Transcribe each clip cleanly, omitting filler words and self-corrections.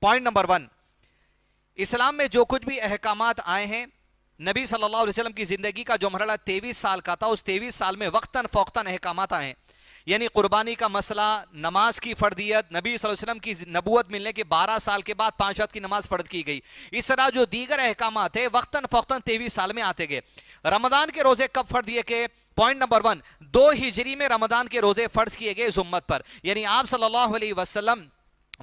Point number 1، اسلام میں جو کچھ بھی احکامات آئے ہیں، نبی صلی اللہ علیہ وسلم کی زندگی کا جو مرحلہ 23 سال کا تھا، اس 23 سال میں وقتاً فوقتاً احکامات آئے ہیں. یعنی قربانی کا مسئلہ، نماز کی فرضیت، نبی صلی اللہ علیہ وسلم کی نبوت ملنے کے 12 سال کے بعد 5 وقت کی نماز فرض کی گئی. اس طرح جو دیگر احکامات ہیں وقتاً فوقتاً 23 سال میں آتے گئے. رمضان کے روزے کب فرض کیے گئے؟ پوائنٹ نمبر 1، 2 ہجری میں رمضان کے روزے فرض کیے گئے اس امت پر. یعنی آپ صلی اللہ علیہ وسلم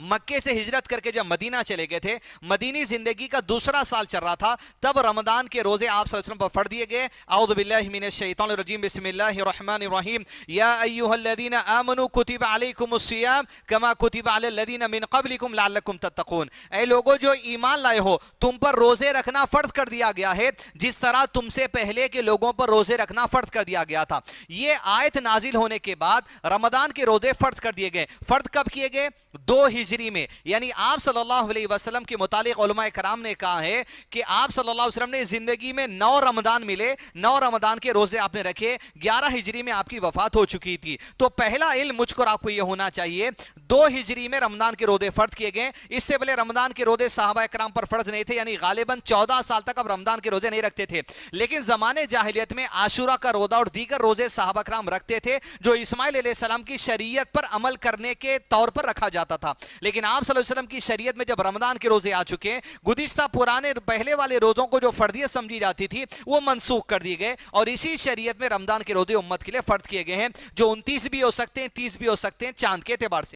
مکے سے ہجرت کر کے جب مدینہ چلے گئے تھے، مدینی زندگی کا دوسرا سال چل رہا تھا، تب رمضان کے روزے آپ صلی اللہ علیہ وسلم پر فرض دیے گئے. اعوذ باللہ من الشیطان الرجیم، بسم اللہ الرحمن الرحیم. یا ایھا الذین آمنوا کتب علیکم الصیام کما کتب علی الذین من قبلکم لعلکم تتقون. اے لوگو جو ایمان لائے ہو، تم پر روزے رکھنا فرض کر دیا گیا ہے جس طرح تم سے پہلے کے لوگوں پر روزے رکھنا فرض کر دیا گیا تھا. یہ آیت نازل ہونے کے بعد رمضان کے روزے فرض کر دیے گئے. فرض کب کیے گئے؟ 2 ہجری میں. یعنی آپ صلی اللہ علیہ وسلم کے متعلق علماء کرام نے کہا ہے کہ آپ صلی اللہ علیہ وسلم نے زندگی میں 9 رمضان ملے، 9 رمضان کے روزے آپ نے رکھے، 11 ہجری میں آپ کی وفات ہو چکی تھی. تو پہلا علم مجھ کو آپ کو یہ ہونا چاہیے، 2 ہجری میں رمضان کے روزے فرض کیے گئے. اس سے پہلے رمضان کے روزے صحابہ کرام پر فرض نہیں تھے، یعنی غالباً 14 سال تک اب رمضان کے روزے نہیں رکھتے تھے. لیکن زمانے جاہلیت میں عاشورہ کا روزہ اور دیگر روزے صحابہ کرام رکھتے تھے، جو اسماعیل علیہ السلام کی شریعت پر عمل کرنے کے طور پر رکھا جاتا تھا. لیکن آپ صلی اللہ علیہ وسلم کی شریعت میں جب رمضان کے روزے آ چکے ہیں، گزشتہ پرانے پہلے والے روزوں کو جو فرضیت سمجھی جاتی تھی وہ منسوخ کر دیے گئے، اور اسی شریعت میں رمضان کے روزے امت کے لیے فرض کیے گئے ہیں، جو 29 بھی ہو سکتے ہیں، 30 بھی ہو سکتے ہیں چاند کے اعتبار سے.